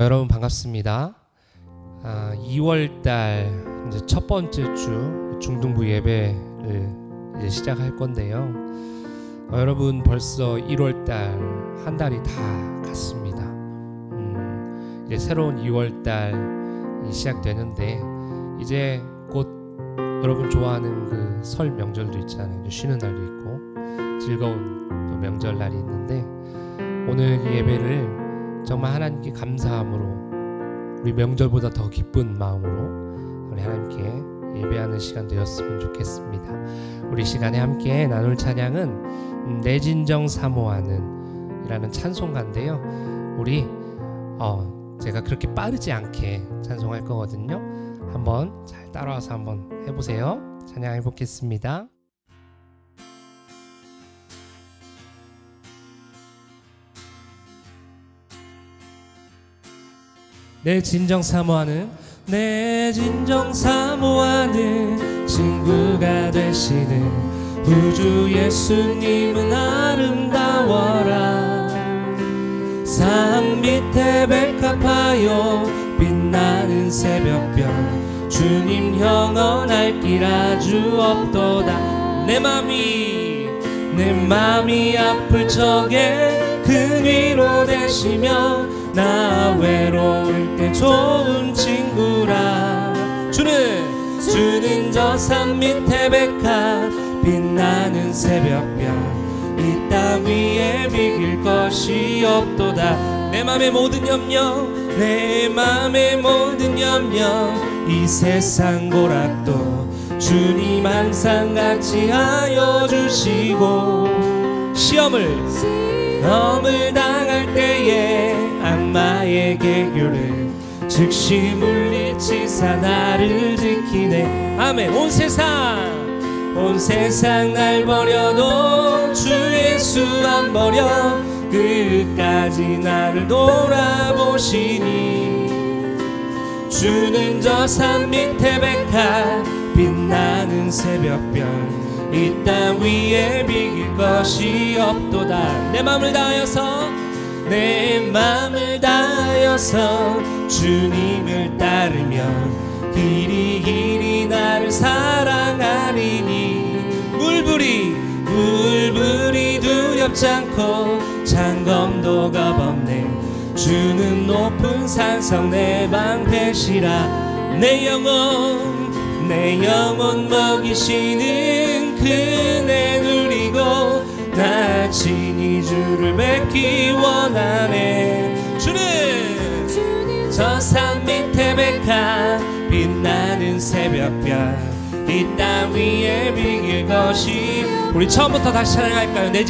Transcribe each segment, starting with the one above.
여러분 반갑습니다. 2월달 이제 첫 번째 주 중등부 예배를 이제 시작할 건데요. 여러분 벌써 1월달 한 달이 다 갔습니다. 이제 새로운 2월달이 시작되는데 이제 곧 여러분 좋아하는 그 설 명절도 있잖아요. 쉬는 날도 있고 즐거운 또 명절 날이 있는데 오늘 이 예배를 정말 하나님께 감사함으로 우리 명절보다 더 기쁜 마음으로 우리 하나님께 예배하는 시간 되었으면 좋겠습니다. 우리 시간에 함께 나눌 찬양은 내 진정 사모하는 이라는 찬송가인데요. 우리 제가 그렇게 빠르지 않게 찬송할 거거든요. 한번 잘 따라와서 한번 해보세요. 찬양해 보겠습니다. 내 진정 사모하는 내 진정 사모하는 친구가 되시는 우주 예수님은 아름다워라. 산 밑에 백합하여 빛나는 새벽별 주님 영원할 길 아주 없도다. 내 맘이 아플 적에 그 위로 되시며 나 외로울 때 좋은 친구라. 주는 저 산 밑에 백합 빛나는 새벽별 이 땅 위에 비길 것이 없도다. 내 맘의 모든 염려 이 세상 고락도 주님 항상 같이 하여 주시고 시험을 당할 때에 악마의 개교를 즉시 물리치사 나를 지키네. 아멘. 온 세상 날 버려도 주 예수 안 버려 끝까지 나를 돌아보시니. 주는 저 산 밑에 백합 빛나는 새벽별 이 땅 위에 비길 것이 없도다. 내 맘을 다하여서 주님을 따르면 길이 나를 사랑하리니. 물불이 두렵지 않고 창검도 겁없네. 주는 높은 산성 내 방패시라. 내 영혼 먹이시는 그네 누리고 나 친히 주를 뵙기 원하네. 주는 저 산 밑에 백합 빛나는 새벽별 이 땅 위에 비길 것이. 우리 처음부터 다시 찬양할까요? 내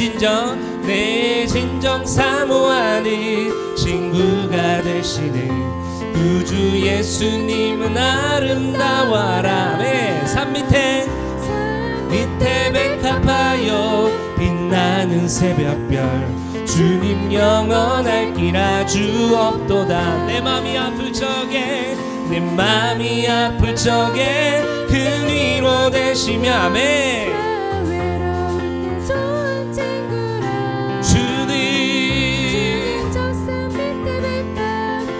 진정 사모하는 친구가 되시는 우주 예수님은 아름다워라. 산 밑에 백합하여 빛나는 새벽별 주님 영원할 길 아주 없도다. 내 맘이 아플 적에 그 위로 되시며. 아멘.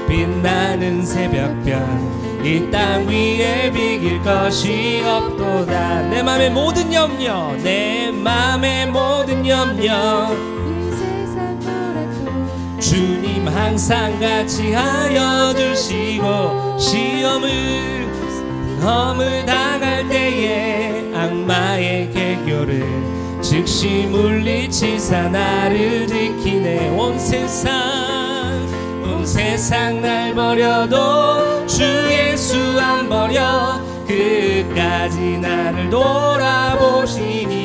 빛나는 새벽별 이 땅 위에 비길 것이 없도다. 내 맘의 모든 염려 주님 항상 같이 하여 주시고 시험을 당할 때에 악마의 개교를 즉시 물리치사 나를 지키네. 온 세상 날 버려도 주 예수 안 버려 끝까지 나를 돌아보시니.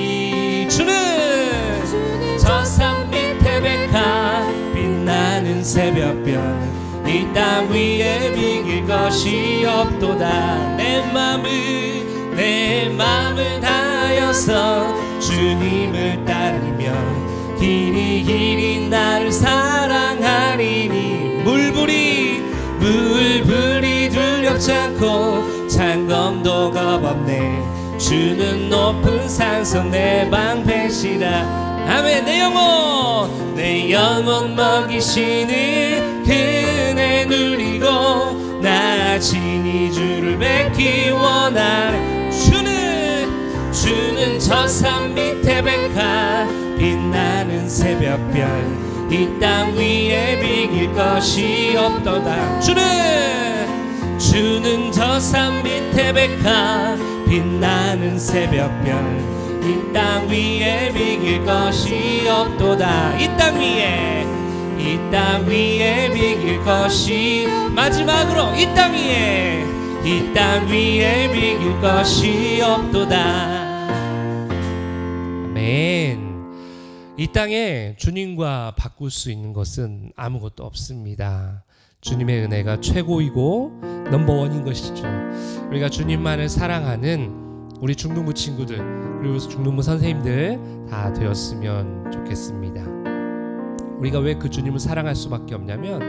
주는 저 산 밑에 백합 빛나는 새벽별 이 땅 위에 비길 것이 없도다. 내 맘을 다하여서 주님을 따르며 길이 나를 사랑하리니. 물불이 두렵지 않고 창검도 겁없네. 주는 높은 산성 내 방패시라. 아멘. 내 영혼 먹이시는 그네 누리 친히 주를 뵙기 원하네. 주는 저 산 밑에 백한 빛나는 새벽별, 이 땅 위에 비길 것이 없도다. 주는 저 산 밑에 백한 빛나는 새벽별, 이 땅 위에 비길 것이 없도다. 이 땅 위에 비길 것이, 마지막으로 이 땅 위에 비길 것이 없도다. 아멘. 이 땅에 주님과 바꿀 수 있는 것은 아무것도 없습니다. 주님의 은혜가 최고이고 넘버원인 것이죠. 우리가 주님만을 사랑하는 우리 중등부 친구들, 그리고 중등부 선생님들 다 되었으면 좋겠습니다. 우리가 왜 그 주님을 사랑할 수밖에 없냐면,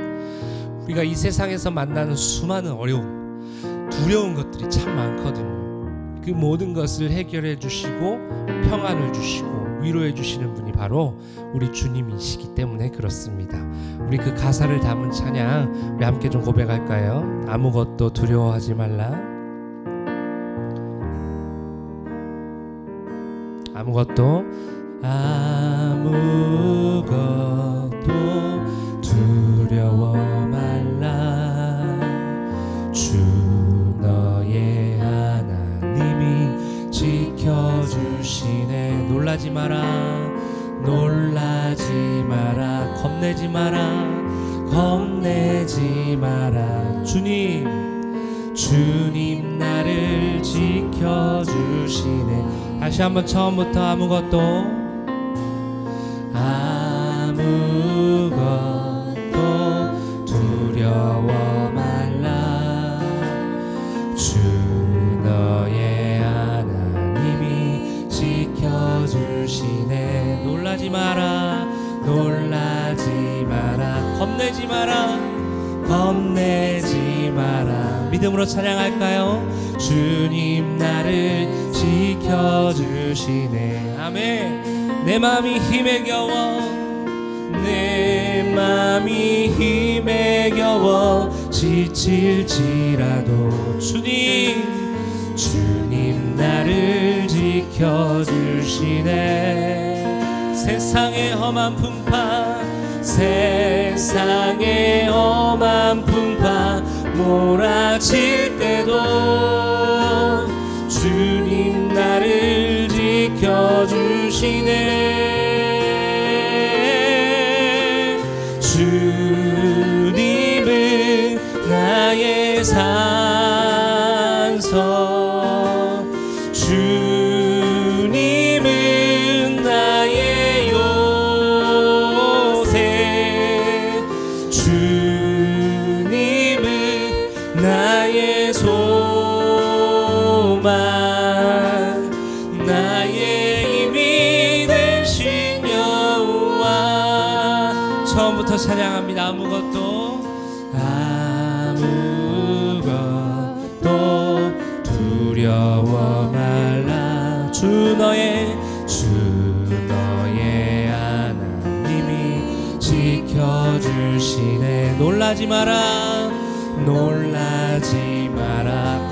우리가 이 세상에서 만나는 수많은 어려움, 두려운 것들이 참 많거든요. 그 모든 것을 해결해 주시고 평안을 주시고 위로해 주시는 분이 바로 우리 주님이시기 때문에 그렇습니다. 우리 그 가사를 담은 찬양 우리 함께 좀 고백할까요? 아무것도 두려워하지 말라. 아무것도 두려워 말라. 주 너의 하나님이 지켜주시네. 놀라지 마라, 겁내지 마라. 주님 나를 지켜주시네. 다시 한번 처음부터 아무것도 두려워 말라. 주 너의 하나님이 지켜주시네. 놀라지 마라, 겁내지 마라. 믿음으로 찬양할까요? 주님 나를 지켜주시네. 아멘. 내 마음이 힘에 겨워 지칠지라도 주님 나를 지켜주시네. 세상의 험한 풍파 몰아칠 때도 주님 나를 지켜주시네. 주님은 나의 산성, 주님은 나의 요새, 주님은 나의 소망, 나의 힘이 되신 여호와. 처음부터 찬양합니다. 아무것도 두려워 말라. 주 너의 하나님이 지켜주시네. 놀라지 마라,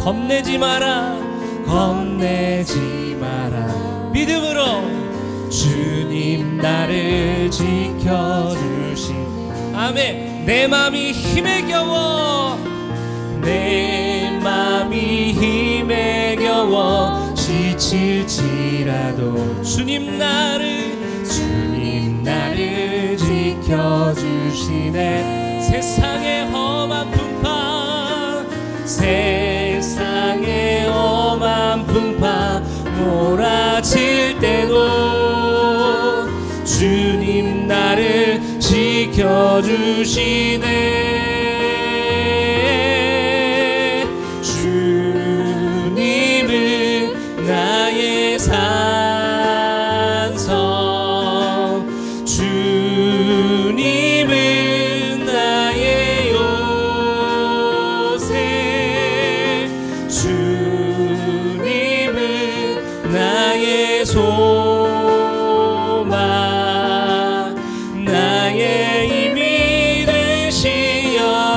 겁내지 마라. 믿음으로 주님 나를 지켜주시네. 아멘. 내 마음이 힘에 겨워 지칠지라도 주님 나를 지켜주시네. 세상의 험한 풍파 몰아칠 때도 주님 나를 지켜주시네. 주님은 나의 산성, 주님은 나의 요새, 주님은 나의 소망, 나의 힘이 되시여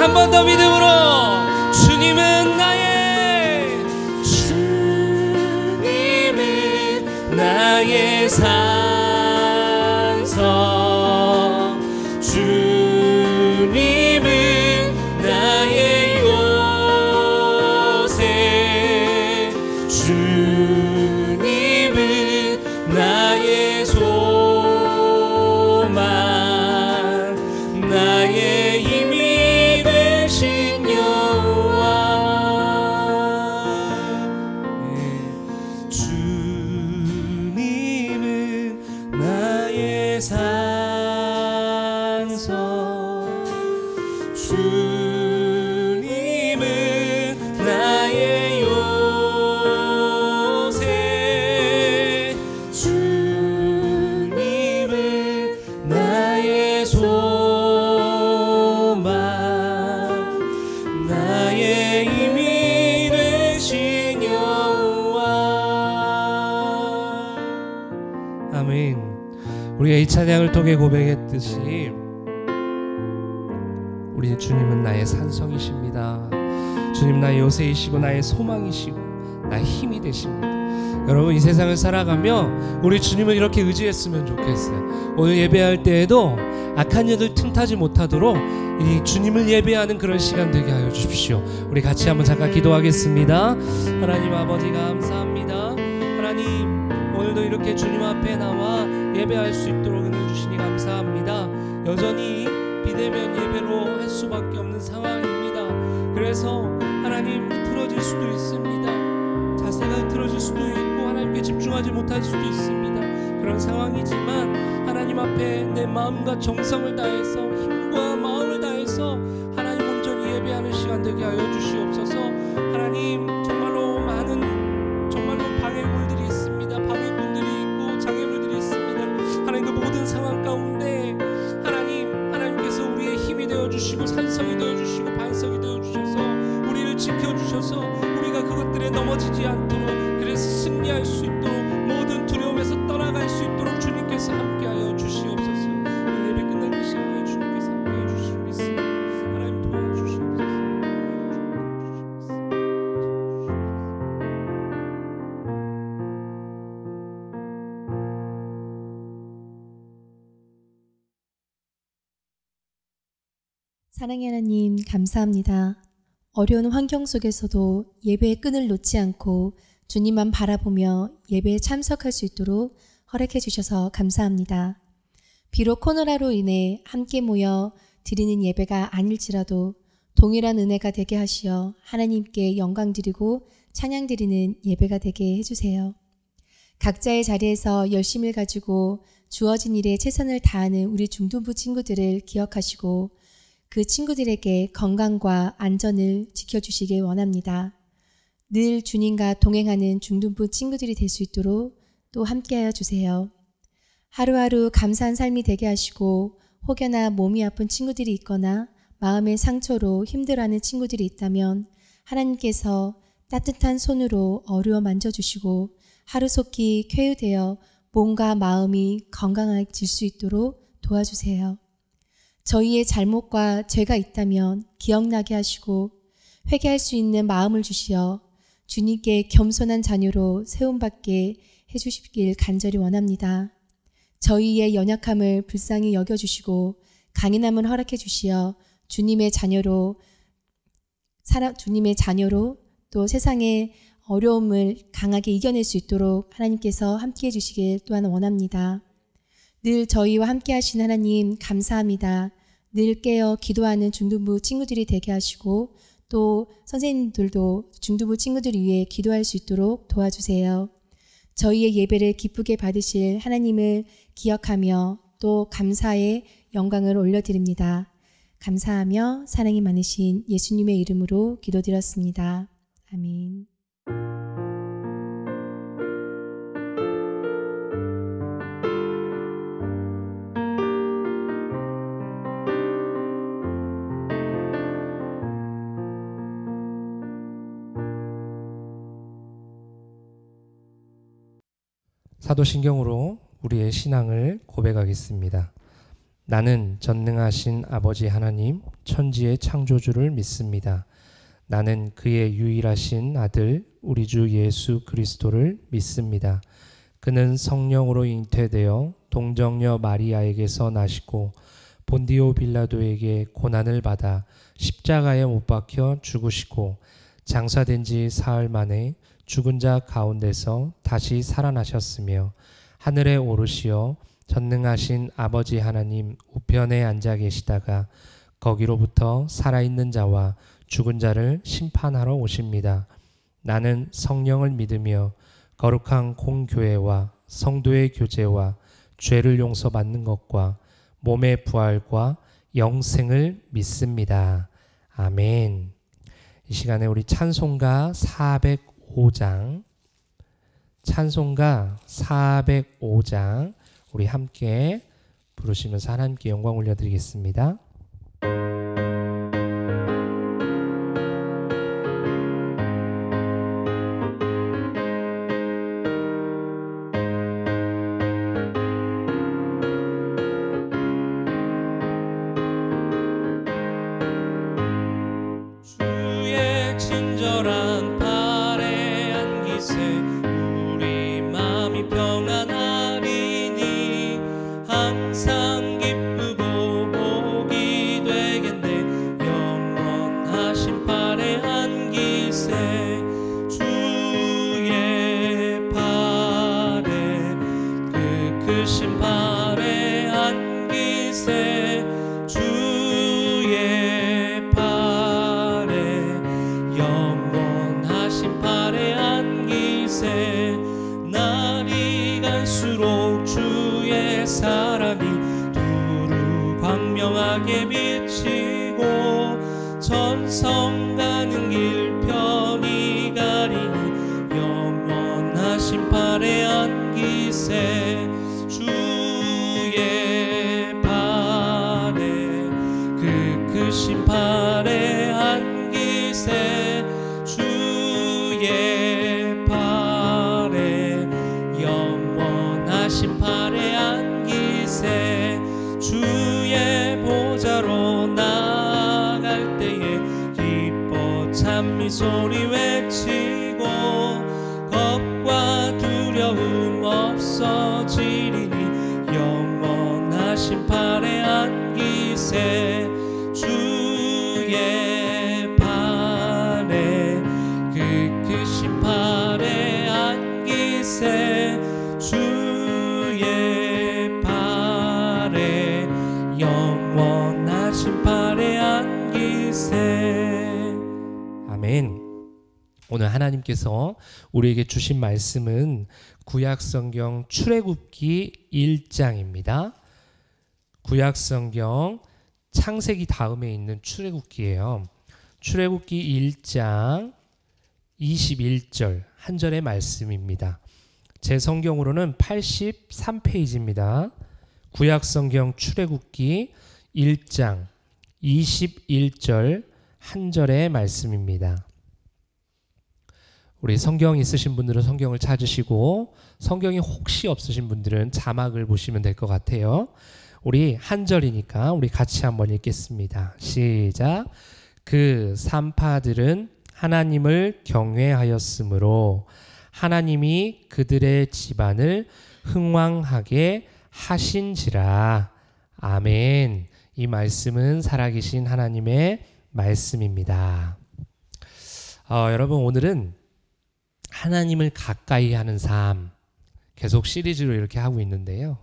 한 번 더 믿음으로 주님은 나의 산성, 주님은 나의 요새, 주님은 나의 소망, 나의 힘이 되신 여호와. 주님은 나의 산성, 주님은 나의 요새, 주님은 나의 소망, 나의 힘이 되신 여호와. 아멘. 우리가 이 찬양을 통해 고백했듯이 우리 주님은 나의 산성이십니다. 주님 나의 요새이시고 나의 소망이시고 나의 힘이 되십니다. 여러분, 이 세상을 살아가며 우리 주님을 이렇게 의지했으면 좋겠어요. 오늘 예배할 때에도 악한 여들 틈타지 못하도록 이 주님을 예배하는 그런 시간 되게 하여 주십시오. 우리 같이 한번 잠깐 기도하겠습니다. 하나님 아버지 감사합니다. 하나님, 오늘도 이렇게 주님 앞에 나와 예배할 수 있도록 은혜 주시니 감사합니다. 여전히 비대면 예배로 할 수밖에 없는 상황입니다. 그래서 하나님, 틀어질 수도 있습니다. 자세가 흐트러질 수도 있고 하나님께 집중하지 못할 수도 있습니다. 그런 상황이지만 하나님 앞에 내 마음과 정성을 다해서, 힘과 마음을 다해서 하나님 온전히 예배하는 시간 되게 하여 주시옵소서. 하나님, 정말로 방해물들이 있습니다. 방해꾼들이 있고 장애물들이 있습니다. 하나님, 그 모든 상황 가운데 하나님께서 우리의 힘이 되어주시고 산성이 되어주시고 반석이 되어주셔서 우리를 지켜주셔서 우리가 그것들에 넘어지지 않도록, 그래서 승리할 수 있도록, 모든 두려움에서 떠나갈 수 있도록 주님께서 함께하여 주시옵소서. 오늘 예배 끝날 그 시간에 주님께서 함께해 주실 믿습니다. 하나님 도와주시옵소서. 사랑의 하나님, 감사합니다. 어려운 환경 속에서도 예배의 끈을 놓지 않고 주님만 바라보며 예배에 참석할 수 있도록 허락해 주셔서 감사합니다. 비록 코로나로 인해 함께 모여 드리는 예배가 아닐지라도 동일한 은혜가 되게 하시어 하나님께 영광 드리고 찬양 드리는 예배가 되게 해주세요. 각자의 자리에서 열심을 가지고 주어진 일에 최선을 다하는 우리 중등부 친구들을 기억하시고 그 친구들에게 건강과 안전을 지켜주시길 원합니다. 늘 주님과 동행하는 중등부 친구들이 될 수 있도록 또 함께하여 주세요. 하루하루 감사한 삶이 되게 하시고 혹여나 몸이 아픈 친구들이 있거나 마음의 상처로 힘들어하는 친구들이 있다면 하나님께서 따뜻한 손으로 어루어 만져주시고 하루속히 쾌유되어 몸과 마음이 건강해질 수 있도록 도와주세요. 저희의 잘못과 죄가 있다면 기억나게 하시고 회개할 수 있는 마음을 주시어 주님께 겸손한 자녀로 세움받게 해주시길 간절히 원합니다. 저희의 연약함을 불쌍히 여겨주시고 강인함을 허락해 주시어 주님의 자녀로 또 세상의 어려움을 강하게 이겨낼 수 있도록 하나님께서 함께해 주시길 또한 원합니다. 늘 저희와 함께 하신 하나님 감사합니다. 늘 깨어 기도하는 중등부 친구들이 되게 하시고 또 선생님들도 중등부 친구들을 위해 기도할 수 있도록 도와주세요. 저희의 예배를 기쁘게 받으실 하나님을 기억하며 또 감사의 영광을 올려드립니다. 감사하며 사랑이 많으신 예수님의 이름으로 기도드렸습니다. 아멘. 사도신경으로 우리의 신앙을 고백하겠습니다. 나는 전능하신 아버지 하나님, 천지의 창조주를 믿습니다. 나는 그의 유일하신 아들, 우리 주 예수 그리스도를 믿습니다. 그는 성령으로 잉태되어 동정녀 마리아에게서 나시고 본디오 빌라도에게 고난을 받아 십자가에 못 박혀 죽으시고 장사된 지 사흘 만에 죽은 자 가운데서 다시 살아나셨으며 하늘에 오르시어 전능하신 아버지 하나님 우편에 앉아 계시다가 거기로부터 살아있는 자와 죽은 자를 심판하러 오십니다. 나는 성령을 믿으며 거룩한 공교회와 성도의 교제와 죄를 용서받는 것과 몸의 부활과 영생을 믿습니다. 아멘. 이 시간에 우리 찬송가 405장 우리 함께 부르시면서 하나님께 영광 올려드리겠습니다. 주의 친절한 발에 안기세 우리 마음이 평안하리니 항상 기쁘고 복이 되겠네. 영원하신 발에 안기세 주의 발에 그 크신 발에 안기세 주의 발에 영원하신 발에 안기세. 날이 갈수록 주의 사랑이 두루 광명하게 비치고 전성 가는 길 편히 가리니 영원하신 발에 안기세 주의 발에 그 크신 발에 안기세 주의 발에 영원하신 발에 안기세. 주의 보좌로 나아갈 때에 기뻐 찬미 소리 외치고 겁과 두려움 없어지리니 영원하신 발에 안기세 주의 발에 그 크신 발에 안기세 주의 발에 영원하신 발에 안기세. 아멘. 오늘 하나님께서 우리에게 주신 말씀은 구약성경 출애굽기 1장입니다. 구약성경 창세기 다음에 있는 출애굽기예요. 출애굽기 1장 21절 한 절의 말씀입니다. 제 성경으로는 83페이지입니다. 구약성경 출애굽기 1장 21절 한 절의 말씀입니다. 우리 성경 있으신 분들은 성경을 찾으시고 성경이 혹시 없으신 분들은 자막을 보시면 될 것 같아요. 우리 한 절이니까 우리 같이 한번 읽겠습니다. 시작. 그 산파들은 하나님을 경외하였으므로 하나님이 그들의 집안을 흥왕하게 하신지라. 아멘. 이 말씀은 살아계신 하나님의 말씀입니다. 여러분, 오늘은 하나님을 가까이 하는 삶 계속 시리즈로 이렇게 하고 있는데요.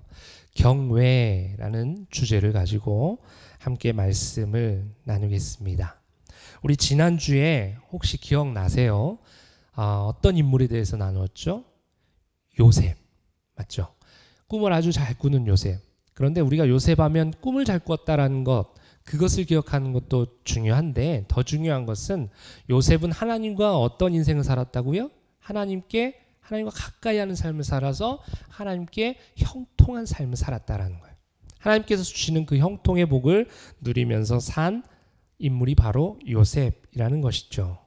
경외라는 주제를 가지고 함께 말씀을 나누겠습니다. 우리 지난주에 혹시 기억나세요? 어떤 인물에 대해서 나누었죠? 요셉, 맞죠? 꿈을 아주 잘 꾸는 요셉. 그런데 우리가 요셉 하면 꿈을 잘 꿨다라는 것, 그것을 기억하는 것도 중요한데 더 중요한 것은 요셉은 하나님과 어떤 인생을 살았다고요? 하나님과 가까이 하는 삶을 살아서 하나님께 형통한 삶을 살았다라는 거예요. 하나님께서 주시는 그 형통의 복을 누리면서 산 인물이 바로 요셉이라는 것이죠.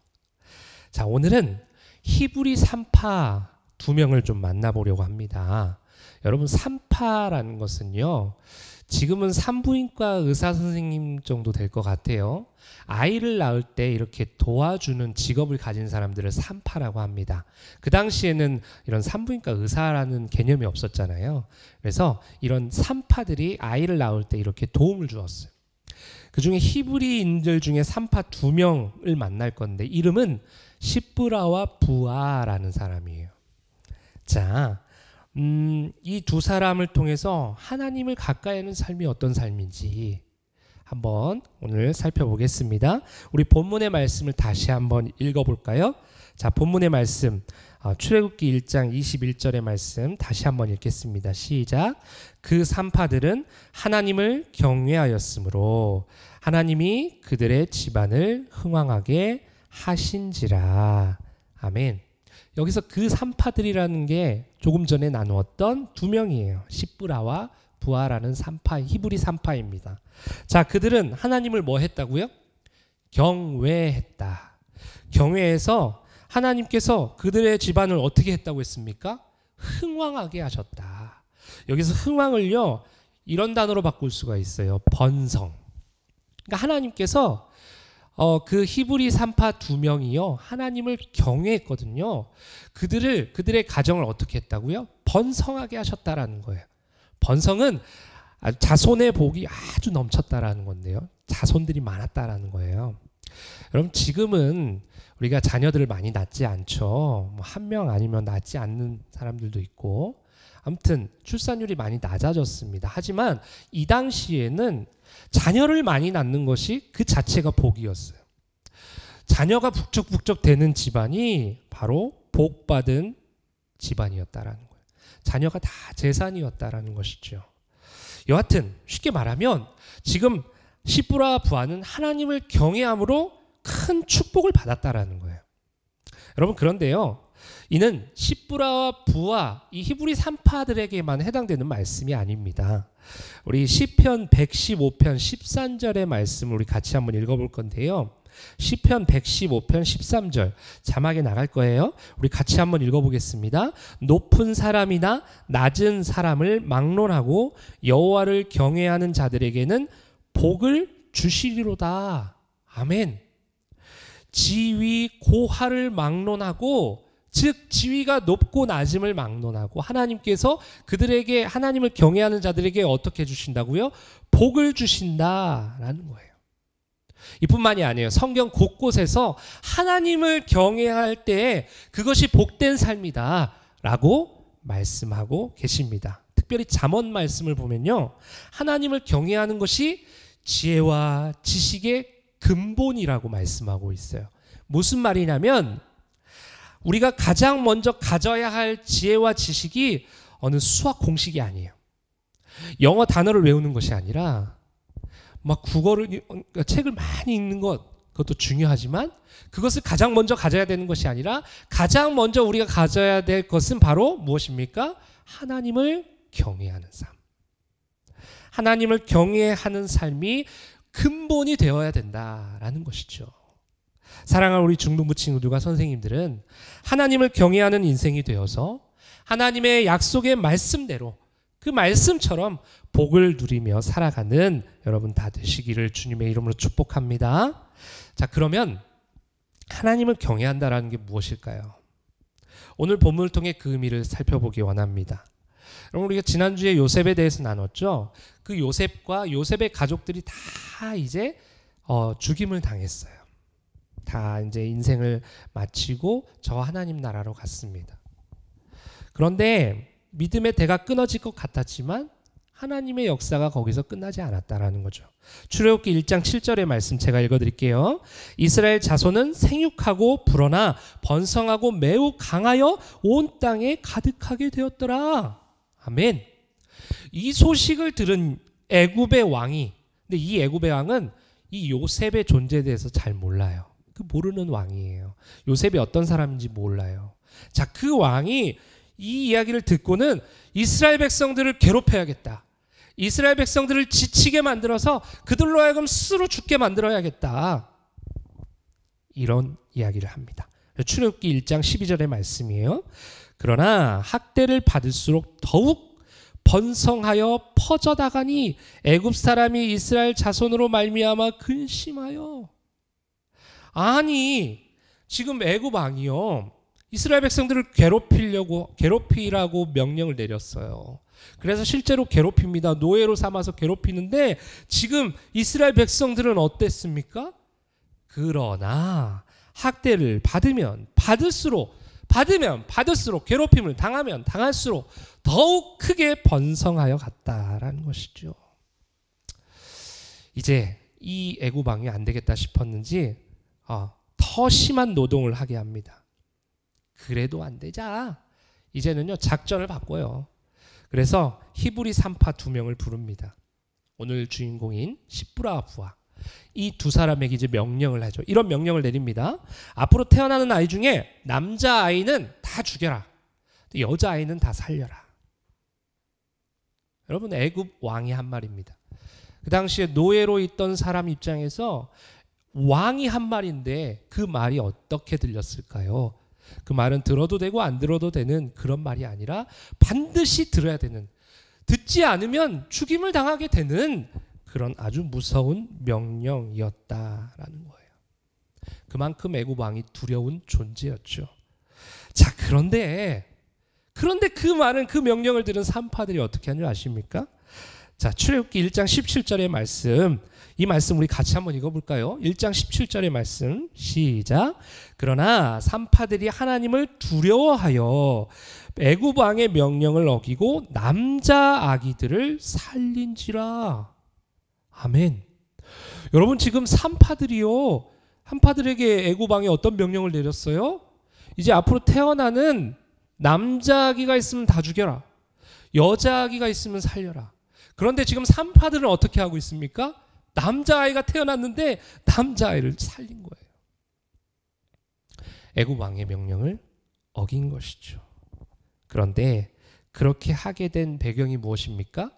자, 오늘은 히브리 산파 두 명을 좀 만나보려고 합니다. 여러분, 산파라는 것은요, 지금은 산부인과 의사 선생님 정도 될 것 같아요. 아이를 낳을 때 이렇게 도와주는 직업을 가진 사람들을 산파라고 합니다. 그 당시에는 이런 산부인과 의사라는 개념이 없었잖아요. 그래서 이런 산파들이 아이를 낳을 때 이렇게 도움을 주었어요. 그 중에 히브리인들 중에 산파 2명을 만날 건데 이름은 시브라와 부아라는 사람이에요. 자, 이 두 사람을 통해서 하나님을 가까이 하는 삶이 어떤 삶인지 한번 오늘 살펴보겠습니다. 우리 본문의 말씀을 다시 한번 읽어볼까요? 자, 본문의 말씀 출애굽기 1장 21절의 말씀 다시 한번 읽겠습니다. 시작. 그 산파들은 하나님을 경외하였으므로 하나님이 그들의 집안을 흥왕하게 하신지라. 아멘. 여기서 그 산파들이라는 게 조금 전에 나누었던 2명이에요. 시브라와 부아라는 산파, 히브리 산파입니다. 자, 그들은 하나님을 뭐 했다고요? 경외했다. 경외해서 하나님께서 그들의 집안을 어떻게 했다고 했습니까? 흥왕하게 하셨다. 여기서 흥왕을요, 이런 단어로 바꿀 수가 있어요. 번성. 그러니까 하나님께서 그 히브리 산파 2명이요 하나님을 경외했거든요. 그들의 가정을 어떻게 했다고요? 번성하게 하셨다라는 거예요. 번성은 자손의 복이 아주 넘쳤다라는 건데요. 자손들이 많았다라는 거예요. 여러분 지금은 우리가 자녀들을 많이 낳지 않죠. 한 명 아니면 낳지 않는 사람들도 있고 아무튼 출산율이 많이 낮아졌습니다. 하지만 이 당시에는 자녀를 많이 낳는 것이 그 자체가 복이었어요. 자녀가 북적북적 되는 집안이 바로 복받은 집안이었다라는 거예요. 자녀가 다 재산이었다라는 것이죠. 여하튼 쉽게 말하면 지금 시브라 부하는 하나님을 경외함으로 큰 축복을 받았다라는 거예요. 여러분 그런데요. 이는 시브라와 부하 이 히브리 산파들에게만 해당되는 말씀이 아닙니다. 우리 시편 115편 13절의 말씀을 우리 같이 한번 읽어볼 건데요. 시편 115편 13절 자막에 나갈 거예요. 우리 같이 한번 읽어보겠습니다. 높은 사람이나 낮은 사람을 막론하고 여호와를 경외하는 자들에게는 복을 주시리로다. 아멘. 지위 고하를 막론하고 즉 지위가 높고 낮음을 막론하고 하나님께서 그들에게 하나님을 경외하는 자들에게 어떻게 주신다고요? 복을 주신다라는 거예요. 이뿐만이 아니에요. 성경 곳곳에서 하나님을 경외할 때 그것이 복된 삶이다 라고 말씀하고 계십니다. 특별히 잠언 말씀을 보면요. 하나님을 경외하는 것이 지혜와 지식의 근본이라고 말씀하고 있어요. 무슨 말이냐면 우리가 가장 먼저 가져야 할 지혜와 지식이 어느 수학 공식이 아니에요. 영어 단어를 외우는 것이 아니라 막 국어를 책을 많이 읽는 그것도 중요하지만 그것을 가장 먼저 가져야 되는 것이 아니라 가장 먼저 우리가 가져야 될 것은 바로 무엇입니까? 하나님을 경외하는 삶. 하나님을 경외하는 삶이 근본이 되어야 된다라는 것이죠. 사랑하는 우리 중등부 친구들과 선생님들은 하나님을 경외하는 인생이 되어서 하나님의 약속의 말씀대로 그 말씀처럼 복을 누리며 살아가는 여러분 다 되시기를 주님의 이름으로 축복합니다. 자, 그러면 하나님을 경외한다라는 게 무엇일까요? 오늘 본문을 통해 그 의미를 살펴보기 원합니다. 여러분 우리가 지난주에 요셉에 대해서 나눴죠. 그 요셉과 요셉의 가족들이 다 이제 죽임을 당했어요. 다 이제 인생을 마치고 저 하나님 나라로 갔습니다. 그런데 믿음의 대가 끊어질 것 같았지만 하나님의 역사가 거기서 끝나지 않았다라는 거죠. 출애굽기 1장 7절의 말씀 제가 읽어드릴게요. 이스라엘 자손은 생육하고 불어나 번성하고 매우 강하여 온 땅에 가득하게 되었더라. 아멘. 이 소식을 들은 애굽의 왕이, 근데 이 애굽의 왕은 이 요셉의 존재에 대해서 잘 몰라요. 그 모르는 왕이에요. 요셉이 어떤 사람인지 몰라요. 자, 그 왕이 이 이야기를 듣고는 이스라엘 백성들을 괴롭혀야겠다. 이스라엘 백성들을 지치게 만들어서 그들로 하여금 스스로 죽게 만들어야겠다. 이런 이야기를 합니다. 출애굽기 1장 12절의 말씀이에요. 그러나 학대를 받을수록 더욱 번성하여 퍼져나가니 애굽 사람이 이스라엘 자손으로 말미암아 근심하여. 아니 지금 애굽 왕이요 이스라엘 백성들을 괴롭히라고 명령을 내렸어요. 그래서 실제로 괴롭힙니다. 노예로 삼아서 괴롭히는데 지금 이스라엘 백성들은 어땠습니까? 그러나 학대를 받으면 받을수록 괴롭힘을 당하면 당할수록 더욱 크게 번성하여 갔다라는 것이죠. 이제 이 애굽 왕이 안 되겠다 싶었는지 더 심한 노동을 하게 합니다. 그래도 안 되자. 이제는요 작전을 바꿔요. 그래서 히브리 산파 2명을 부릅니다. 오늘 주인공인 시브라와 부하. 이 두 사람에게 이제 명령을 하죠. 이런 명령을 내립니다. 앞으로 태어나는 아이 중에 남자 아이는 다 죽여라. 여자 아이는 다 살려라. 여러분 애굽 왕이 한 말입니다. 그 당시에 노예로 있던 사람 입장에서 왕이 한 말인데 그 말이 어떻게 들렸을까요? 그 말은 들어도 되고 안 들어도 되는 그런 말이 아니라 반드시 들어야 되는, 듣지 않으면 죽임을 당하게 되는 그런 아주 무서운 명령이었다라는 거예요. 그만큼 애굽 왕이 두려운 존재였죠. 자, 그런데 그 말은, 그 명령을 들은 산파들이 어떻게 하는지 아십니까? 자, 출애굽기 1장 17절의 말씀, 이 말씀 우리 같이 한번 읽어볼까요? 1장 17절의 말씀 시작. 그러나 산파들이 하나님을 두려워하여 애굽 왕의 명령을 어기고 남자 아기들을 살린지라. 아멘. 여러분 지금 산파들이요, 한파들에게 애굽 왕이 어떤 명령을 내렸어요? 이제 앞으로 태어나는 남자 아기가 있으면 다 죽여라. 여자 아기가 있으면 살려라. 그런데 지금 산파들은 어떻게 하고 있습니까? 남자아이가 태어났는데 남자아이를 살린 거예요. 애굽 왕의 명령을 어긴 것이죠. 그런데 그렇게 하게 된 배경이 무엇입니까?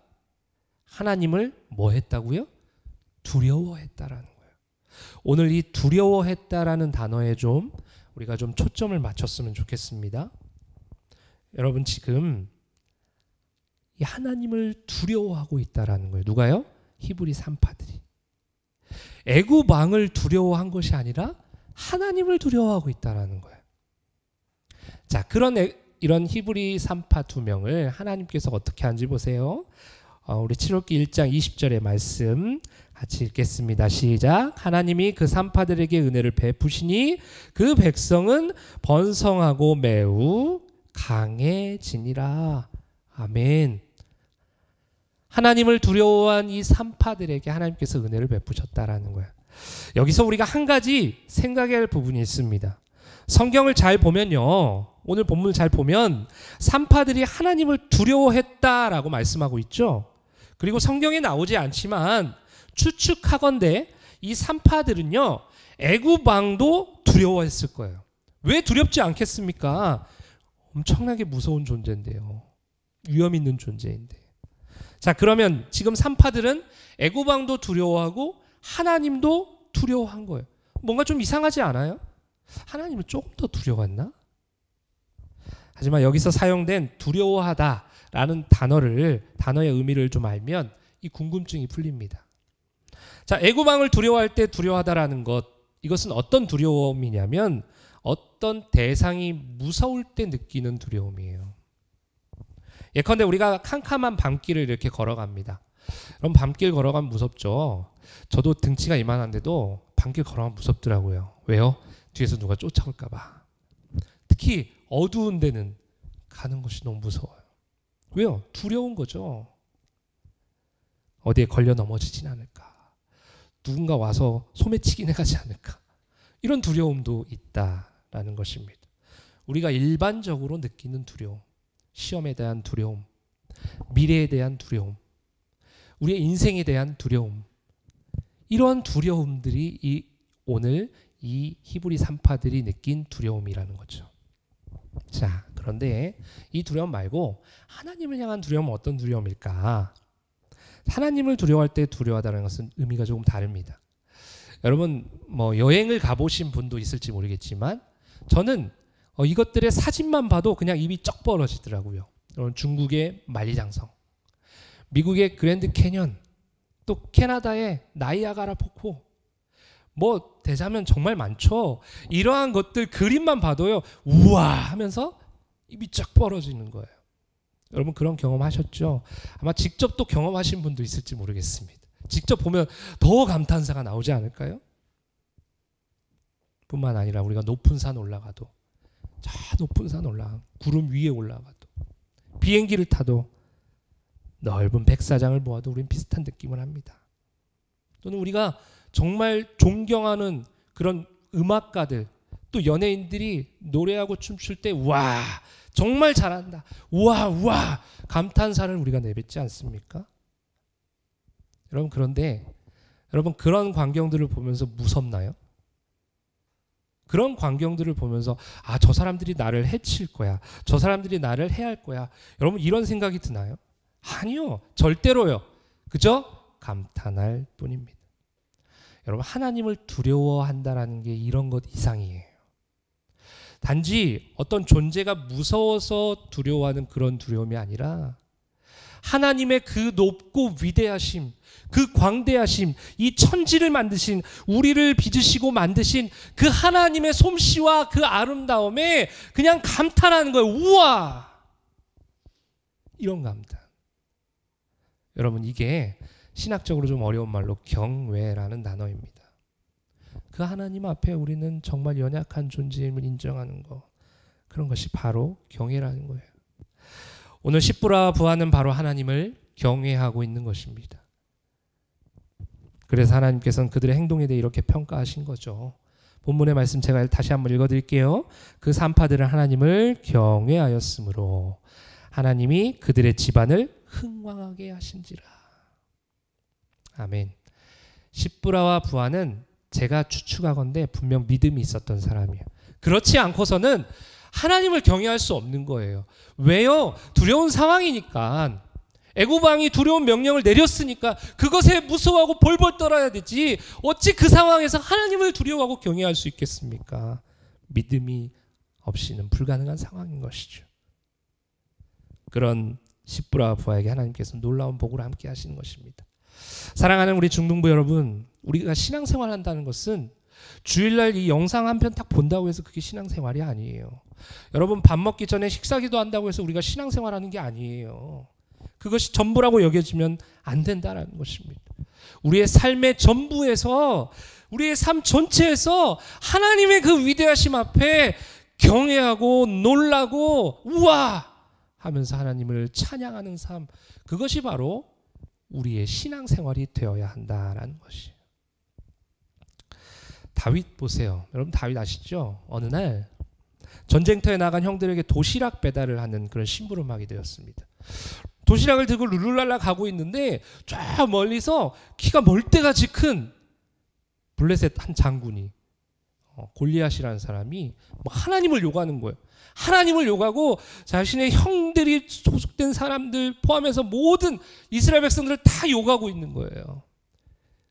하나님을 뭐 했다고요? 두려워했다라는 거예요. 오늘 이 두려워했다라는 단어에 좀 우리가 좀 초점을 맞췄으면 좋겠습니다. 여러분 지금 이 하나님을 두려워하고 있다라는 거예요. 누가요? 히브리 산파들이. 애굽 왕을 두려워한 것이 아니라 하나님을 두려워하고 있다라는 거예요. 자, 이런 히브리 산파 2명을 하나님께서 어떻게 하는지 보세요. 우리 출애굽기 1장 20절의 말씀 같이 읽겠습니다. 시작. 하나님이 그 산파들에게 은혜를 베푸시니 그 백성은 번성하고 매우 강해지니라. 아멘. 하나님을 두려워한 이 산파들에게 하나님께서 은혜를 베푸셨다라는 거예요. 여기서 우리가 한 가지 생각해야 할 부분이 있습니다. 성경을 잘 보면요, 오늘 본문을 잘 보면 산파들이 하나님을 두려워했다라고 말씀하고 있죠. 그리고 성경에 나오지 않지만 추측하건대 이 산파들은요 애굽 왕도 두려워했을 거예요. 왜 두렵지 않겠습니까? 엄청나게 무서운 존재인데요. 위험 있는 존재인데. 자, 그러면 지금 산파들은 애굽 왕도 두려워하고 하나님도 두려워한 거예요. 뭔가 좀 이상하지 않아요? 하나님은 조금 더 두려웠나? 하지만 여기서 사용된 두려워하다라는 단어의 의미를 좀 알면 이 궁금증이 풀립니다. 자, 애굽 왕을 두려워할 때 두려워하다라는 것, 이것은 어떤 두려움이냐면 어떤 대상이 무서울 때 느끼는 두려움이에요. 예컨대 우리가 캄캄한 밤길을 이렇게 걸어갑니다. 그럼 밤길 걸어가면 무섭죠. 저도 등치가 이만한데도 밤길 걸어가면 무섭더라고요. 왜요? 뒤에서 누가 쫓아올까 봐. 특히 어두운 데는 가는 것이 너무 무서워요. 왜요? 두려운 거죠. 어디에 걸려 넘어지진 않을까. 누군가 와서 소매치기 해가지 않을까. 이런 두려움도 있다라는 것입니다. 우리가 일반적으로 느끼는 두려움, 시험에 대한 두려움, 미래에 대한 두려움, 우리의 인생에 대한 두려움, 이런 두려움들이 오늘 이 히브리 산파들이 느낀 두려움이라는 거죠. 자, 그런데 이 두려움 말고 하나님을 향한 두려움은 어떤 두려움일까? 하나님을 두려워할 때 두려워하다는 것은 의미가 조금 다릅니다. 여러분 뭐 여행을 가보신 분도 있을지 모르겠지만 저는 이것들의 사진만 봐도 그냥 입이 쩍 벌어지더라고요. 중국의 만리장성, 미국의 그랜드 캐년, 또 캐나다의 나이아가라 폭포, 뭐 대자면 정말 많죠. 이러한 것들 그림만 봐도요, 우와 하면서 입이 쫙 벌어지는 거예요. 여러분 그런 경험하셨죠? 아마 직접 또 경험하신 분도 있을지 모르겠습니다. 직접 보면 더 감탄사가 나오지 않을까요? 뿐만 아니라 우리가 높은 산 올라가도, 저 높은 산 올라가, 구름 위에 올라가도, 비행기를 타도, 넓은 백사장을 보아도 우린 비슷한 느낌을 합니다. 또는 우리가 정말 존경하는 그런 음악가들, 또 연예인들이 노래하고 춤출 때 와 정말 잘한다, 우와 감탄사를 우리가 내뱉지 않습니까? 여러분 그런데 여러분 그런 광경들을 보면서 무섭나요? 그런 광경들을 보면서 아, 저 사람들이 나를 해칠 거야, 저 사람들이 나를 해할 거야, 여러분 이런 생각이 드나요? 아니요, 절대로요. 그저 감탄할 뿐입니다. 여러분 하나님을 두려워한다라는 게 이런 것 이상이에요. 단지 어떤 존재가 무서워서 두려워하는 그런 두려움이 아니라 하나님의 그 높고 위대하심, 그 광대하심, 이 천지를 만드신, 우리를 빚으시고 만드신 그 하나님의 솜씨와 그 아름다움에 그냥 감탄하는 거예요. 우와! 이런 감탄. 여러분 이게 신학적으로 좀 어려운 말로 경외라는 단어입니다. 그 하나님 앞에 우리는 정말 연약한 존재임을 인정하는 것, 그런 것이 바로 경외라는 거예요. 오늘 십부라와 부하는 바로 하나님을 경외하고 있는 것입니다. 그래서 하나님께서는 그들의 행동에 대해 이렇게 평가하신 거죠. 본문의 말씀 제가 다시 한번 읽어드릴게요. 그 산파들은 하나님을 경외하였으므로 하나님이 그들의 집안을 흥왕하게 하신지라. 아멘. 십부라와 부하는 제가 추측하건대 분명 믿음이 있었던 사람이에요. 그렇지 않고서는 하나님을 경외할 수 없는 거예요. 왜요? 두려운 상황이니까. 애굽 왕이 두려운 명령을 내렸으니까 그것에 무서워하고 벌벌 떨어야 되지. 어찌 그 상황에서 하나님을 두려워하고 경외할 수 있겠습니까? 믿음이 없이는 불가능한 상황인 것이죠. 그런 십부라와 부하에게 하나님께서 놀라운 복을 함께 하시는 것입니다. 사랑하는 우리 중등부 여러분, 우리가 신앙생활 한다는 것은 주일날 이 영상 한 편 딱 본다고 해서 그게 신앙생활이 아니에요. 여러분 밥 먹기 전에 식사기도 한다고 해서 우리가 신앙생활하는 게 아니에요. 그것이 전부라고 여겨지면 안 된다는 것입니다. 우리의 삶의 전부에서, 우리의 삶 전체에서 하나님의 그 위대하심 앞에 경외하고 놀라고 우와 하면서 하나님을 찬양하는 삶, 그것이 바로 우리의 신앙생활이 되어야 한다라는 것이에요. 다윗 보세요. 여러분 다윗 아시죠? 어느 날 전쟁터에 나간 형들에게 도시락 배달을 하는 그런 심부름하게 되었습니다. 도시락을 들고 룰루랄라 가고 있는데 쫙 멀리서 키가 멀대같이 큰 블레셋 한 장군이, 골리앗이라는 사람이 하나님을 욕하는 거예요. 하나님을 욕하고 자신의 형들이 소속된 사람들 포함해서 모든 이스라엘 백성들을 다 욕하고 있는 거예요.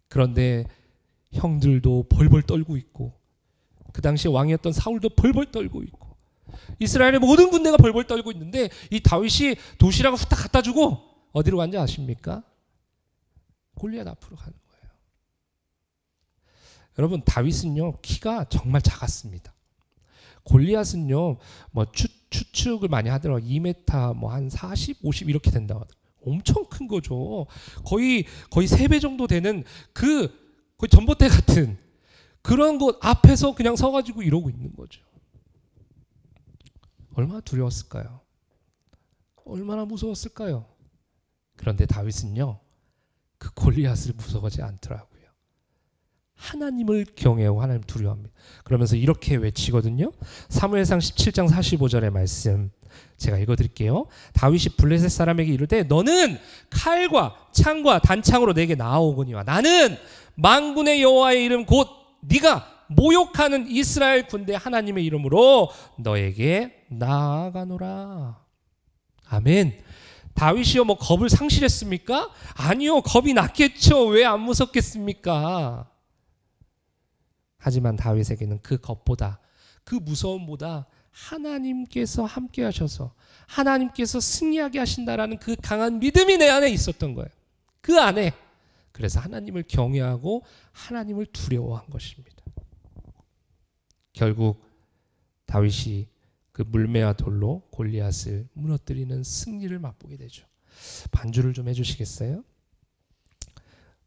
그런데 형들도 벌벌 떨고 있고, 그 당시에 왕이었던 사울도 벌벌 떨고 있고, 이스라엘의 모든 군대가 벌벌 떨고 있는데 이 다윗이 도시락을 후딱 갖다 주고 어디로 간지 아십니까? 골리앗 앞으로 가는 거예요. 여러분 다윗은요 키가 정말 작았습니다. 골리앗은요 뭐 추측을 많이 하더라고요. 2m 뭐 한 40, 50 이렇게 된다고 하더라고요. 엄청 큰 거죠. 거의 3배 정도 되는 거의 전봇대 같은 그런 곳 앞에서 그냥 서가지고 이러고 있는 거죠. 얼마나 두려웠을까요? 얼마나 무서웠을까요? 그런데 다윗은요 그 골리앗을 무서워하지 않더라고요. 하나님을 경외하고 하나님을 두려워합니다. 그러면서 이렇게 외치거든요. 사무엘상 17장 45절의 말씀 제가 읽어드릴게요. 다윗이 블레셋 사람에게 이르되 너는 칼과 창과 단창으로 내게 나아오거니와 나는 만군의 여호와의 이름 곧 네가 모욕하는 이스라엘 군대 하나님의 이름으로 너에게 나아가노라. 아멘. 다윗이요 뭐 겁을 상실했습니까? 아니요, 겁이 났겠죠. 왜 안 무섭겠습니까? 하지만 다윗에게는 그 겁보다, 그 무서움보다 하나님께서 함께 하셔서 하나님께서 승리하게 하신다라는 그 강한 믿음이 내 안에 있었던 거예요. 그 안에. 그래서 하나님을 경외하고 하나님을 두려워한 것입니다. 결국 다윗이 그 물매와 돌로 골리앗을 무너뜨리는 승리를 맛보게 되죠. 반주를 좀 해주시겠어요?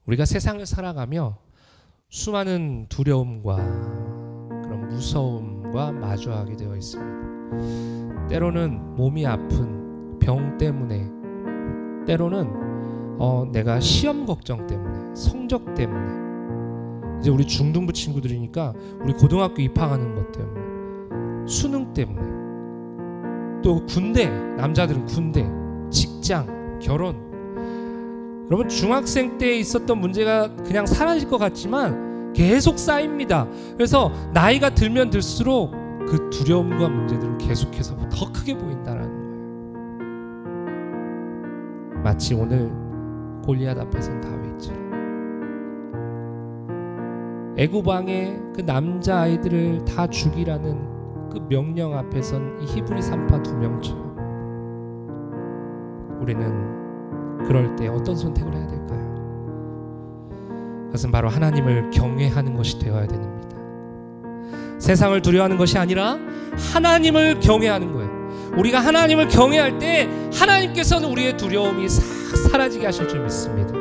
우리가 세상을 살아가며 수많은 두려움과 그런 무서움과 마주하게 되어 있습니다. 때로는 몸이 아픈 병 때문에, 때로는 내가 시험 걱정 때문에, 성적 때문에, 이제 우리 중등부 친구들이니까 우리 고등학교 입학하는 것 때문에, 수능 때문에, 또 군대, 남자들은 군대, 직장, 결혼. 여러분 중학생 때 있었던 문제가 그냥 사라질 것 같지만 계속 쌓입니다. 그래서 나이가 들면 들수록 그 두려움과 문제들은 계속해서 더 크게 보인다는 거예요. 마치 오늘 골리앗 앞에 선 다윗처럼 애굽 왕의 그 남자아이들을 다 죽이라는 그 명령 앞에 선 이 히브리 산파 2명처럼 우리는 그럴 때 어떤 선택을 해야 될까요? 그것은 바로 하나님을 경외하는 것이 되어야 됩니다. 세상을 두려워하는 것이 아니라 하나님을 경외하는 거예요. 우리가 하나님을 경외할 때 하나님께서는 우리의 두려움이 싹 사라지게 하실 줄 믿습니다.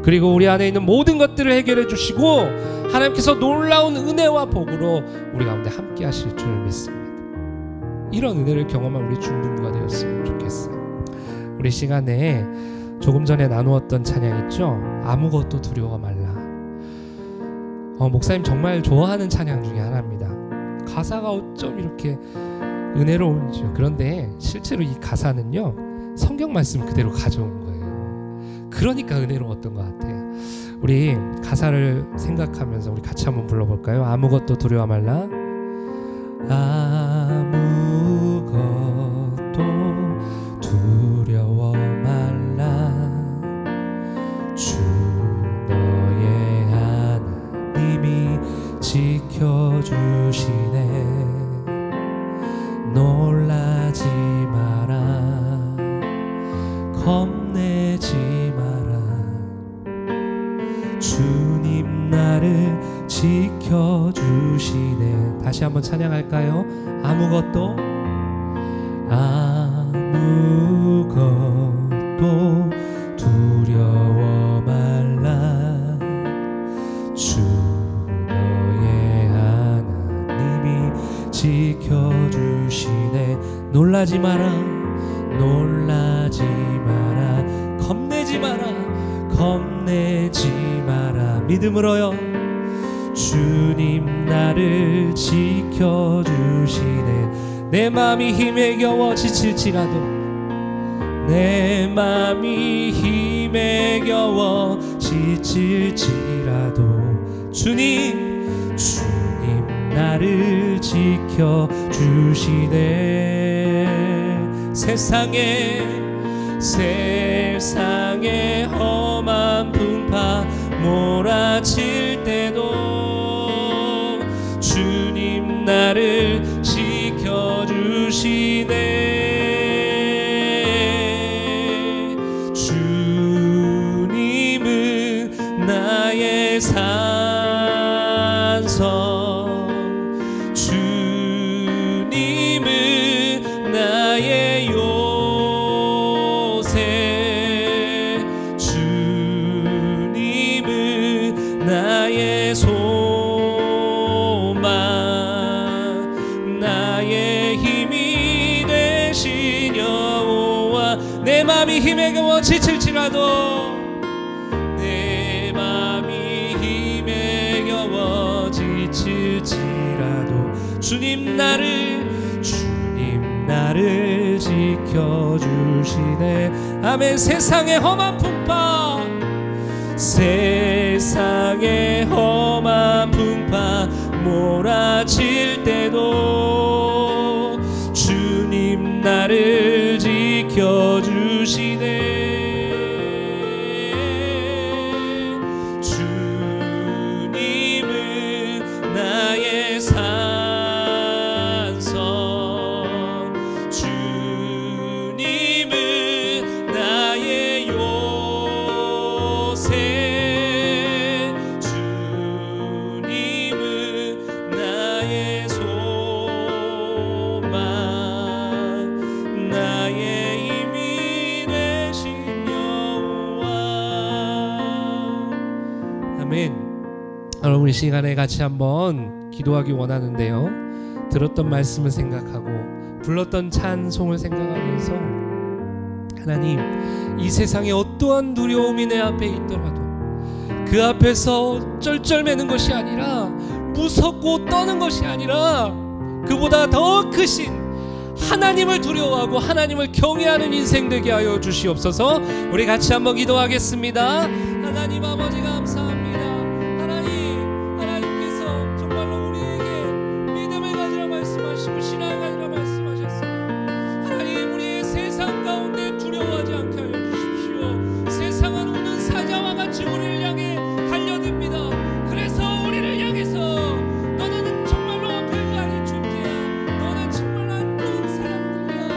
그리고 우리 안에 있는 모든 것들을 해결해 주시고 하나님께서 놀라운 은혜와 복으로 우리 가운데 함께 하실 줄 믿습니다. 이런 은혜를 경험한 우리 중등부가 되었으면 좋겠어요. 우리 시간에 조금 전에 나누었던 찬양 있죠? 아무것도 두려워 말라. 목사님 정말 좋아하는 찬양 중에 하나입니다. 가사가 어쩜 이렇게 은혜로운지요. 그런데 실제로 이 가사는요, 성경 말씀 그대로 가져온 거예요. 그러니까 은혜로웠던 것 같아요. 우리 가사를 생각하면서 우리 같이 한번 불러볼까요? 아무것도 두려워 말라. 아무것도 두려워 말라. 주 너의 하나님이 지켜주시네. 놀라지 마라. 겁내지 마라. 주님 나를 지켜주시네. 다시 한번 찬양할까요? 아무것도 두려워 말라. 주 너의 하나님이 지켜주시네. 놀라지 마라. 놀라지 마라. 겁내지 마라. 겁내지 마라. 믿음으로요. 주님 나를 지켜주시네. 내 마음이 힘에 겨워 지칠지라도, 내 마음이 힘에 겨워 지칠지라도 주님 나를 지켜주시네. 세상에 험한 풍파 몰아칠 때도 주님 나를 지켜주시네. 주님은 나의 산성, 주님은 나의 요새, 주님은 나의 소망, 나의 힘이 되신 여호와. 내 맘이 힘에 겨워 지칠지라도, 내 맘이 힘에 겨워 지칠지라도 주님 나를 지켜주시네. 아멘. 세상의 험한 풍파, 세상의 험한 풍파 몰아칠 때도 주님 나를 지켜주시네. 주님은 나의 산성, 여러분 이 시간에 같이 한번 기도하기 원하는데요. 들었던 말씀을 생각하고 불렀던 찬송을 생각하면서 하나님, 이 세상에 어떠한 두려움이 내 앞에 있더라도 그 앞에서 쩔쩔매는 것이 아니라, 무섭고 떠는 것이 아니라, 그보다 더 크신 하나님을 두려워하고 하나님을 경외하는 인생 되게 하여 주시옵소서. 우리 같이 한번 기도하겠습니다. 하나님 아버지 감사합니다. 하나님께서 정말로 우리에게 믿음을 가지라 말씀하시고 신앙을 가지라 말씀하셨습니다. 하나님, 우리의 세상 가운데 두려워하지 않게 하여 주십시오. 세상은 우는 사자와 같이 우리를 향해 달려듭니다. 그래서 우리를 향해서 너는 정말로 별거 아닌 존재야, 너는 정말 안 좋은 사람들이야,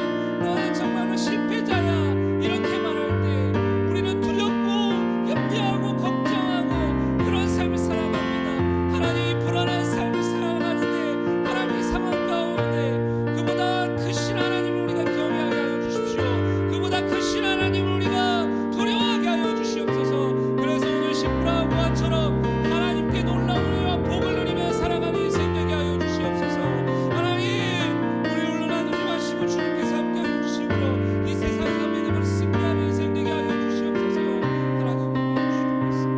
너는 정말로 실패자야, 이렇게 말할 때 우리는 두렵고 염려하고 걱정하고 그런 삶을 살아갑니다. 하나님, 불안한 삶을 살아가는데 하나님, 이 상황 가운데 그보다 크신 하나님을 우리가 경외하게 하여 주십시오. 그보다 크신 하나님을 우리가 두려워하게 하여 주시옵소서. 그래서 오늘 십부라 보아처럼 하나님께 놀라운 은혜와 복을 누리며 살아가는 인생 되게 하여 주시옵소서. 하나님, 우리 홀로 놔두지 마시고 주님께서 함께 하여 주시므로 이 세상에서 믿음으로 승리하는 인생 되게 하여 주시옵소서. 하나님 주시옵소서.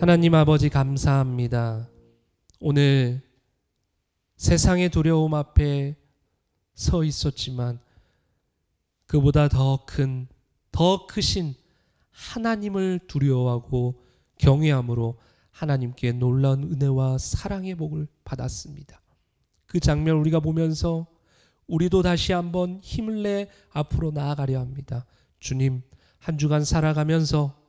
하나님 아버지 감사합니다. 오늘 세상의 두려움 앞에 서 있었지만 그보다 더 크신 하나님을 두려워하고 경외함으로 하나님께 놀라운 은혜와 사랑의 복을 받았습니다. 그 장면을 우리가 보면서 우리도 다시 한번 힘을 내 앞으로 나아가려 합니다. 주님, 한 주간 살아가면서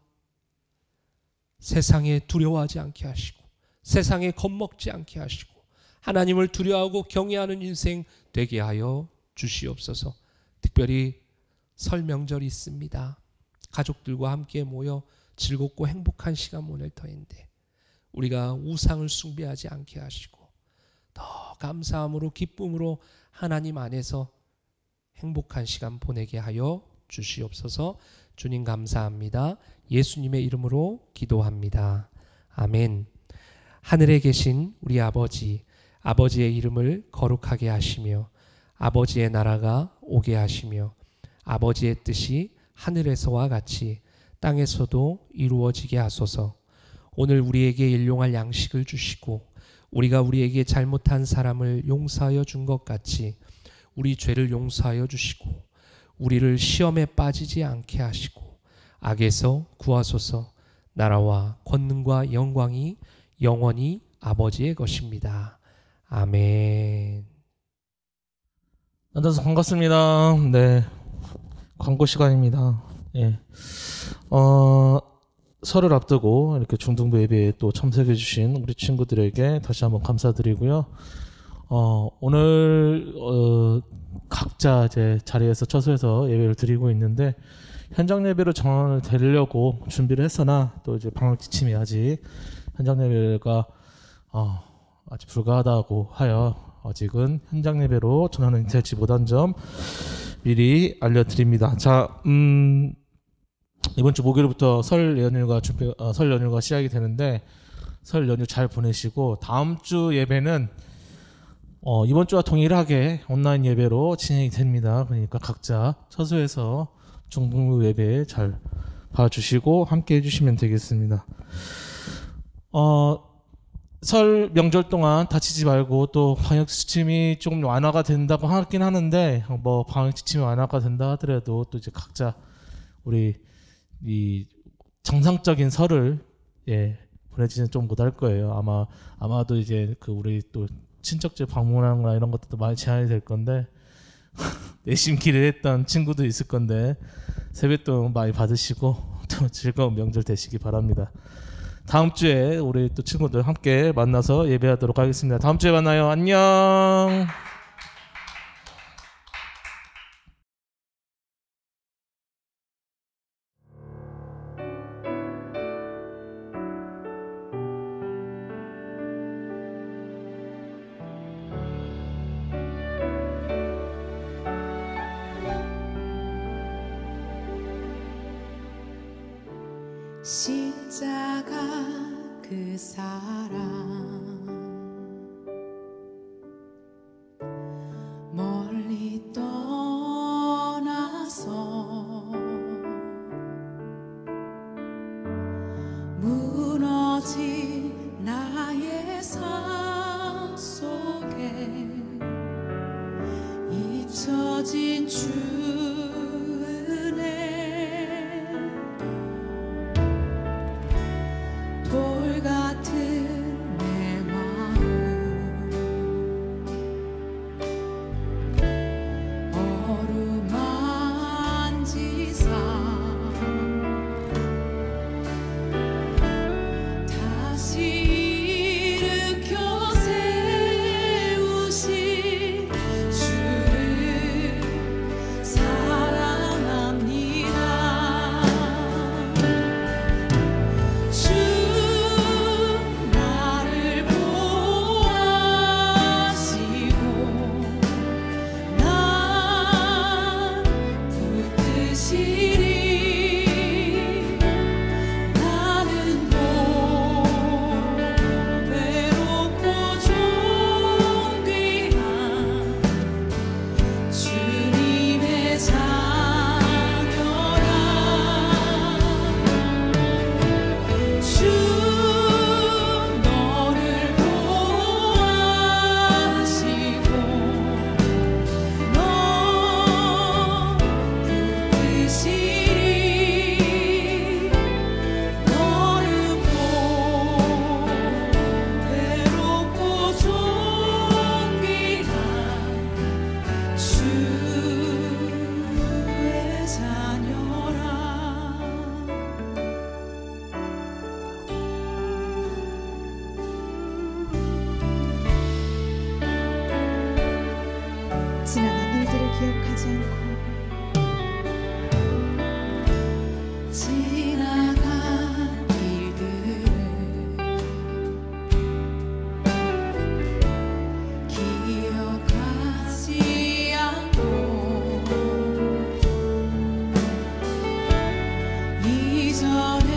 세상에 두려워하지 않게 하시고 세상에 겁먹지 않게 하시고 하나님을 두려워하고 경외하는 인생 되게 하여 주시옵소서. 특별히 설 명절이 있습니다. 가족들과 함께 모여 즐겁고 행복한 시간 보낼 터인데 우리가 우상을 숭배하지 않게 하시고 더 감사함으로 기쁨으로 하나님 안에서 행복한 시간 보내게 하여 주시옵소서. 주님 감사합니다. 예수님의 이름으로 기도합니다. 아멘. 하늘에 계신 우리 아버지, 아버지의 이름을 거룩하게 하시며 아버지의 나라가 오게 하시며 아버지의 뜻이 하늘에서와 같이 땅에서도 이루어지게 하소서. 오늘 우리에게 일용할 양식을 주시고 우리가 우리에게 잘못한 사람을 용서하여 준 것 같이 우리 죄를 용서하여 주시고 우리를 시험에 빠지지 않게 하시고 악에서 구하소서. 나라와 권능과 영광이 영원히 아버지의 것입니다. 아멘. 만나서 반갑습니다. 네, 광고 시간입니다. 예, 설을 앞두고 이렇게 중등부 예배에 또 참석해주신 우리 친구들에게 다시 한번 감사드리고요. 오늘 각자 이제 자리에서 처소에서 예배를 드리고 있는데 현장 예배로 전환을 되려고 준비를 했으나 또 이제 방학 지침이 아직 현장 예배가 아직 불가하다고 하여 아직은 현장 예배로 전환이 되지 못한 점 미리 알려드립니다. 자, 이번 주 목요일부터 설 연휴가 시작이 되는데 설 연휴 잘 보내시고 다음 주 예배는 이번 주와 동일하게 온라인 예배로 진행이 됩니다. 그러니까 각자 처소에서 중등부 예배 잘 봐주시고 함께 해주시면 되겠습니다. 설 명절 동안 다치지 말고 또 방역 지침이 조금 완화가 된다고 하긴 하는데 뭐 방역 지침이 완화가 된다 하더라도 또 이제 각자 우리 이 정상적인 설을 보내지는 좀 못할 거예요. 아마도 이제 그 우리 또 친척집 방문하는 거나 이런 것들도 많이 제한이 될 건데 내심 기대했던 친구도 있을 건데 세뱃돈 많이 받으시고 또 즐거운 명절 되시기 바랍니다. 다음 주에 우리 또 친구들 함께 만나서 예배하도록 하겠습니다. 다음 주에 만나요. 안녕. 십자가 그 사랑 멀리 떠나서 무너진 나의 삶 속에 잊혀진 주 은혜 돌 같은 내 마음 어루만지사 다시 일으켜 세우신 주를 사랑합니다. 주 나를 보호하시고 난 붙드시리. 나는 외롭고 존귀한 주님의 자녀라. 주 너를 보호하시고 넌 붙드시리. 너를 외롭고 존귀한 주의 자녀라. 지나간 일들을 기억하지 않고 지나간 일들을 기억하지 않고 이전에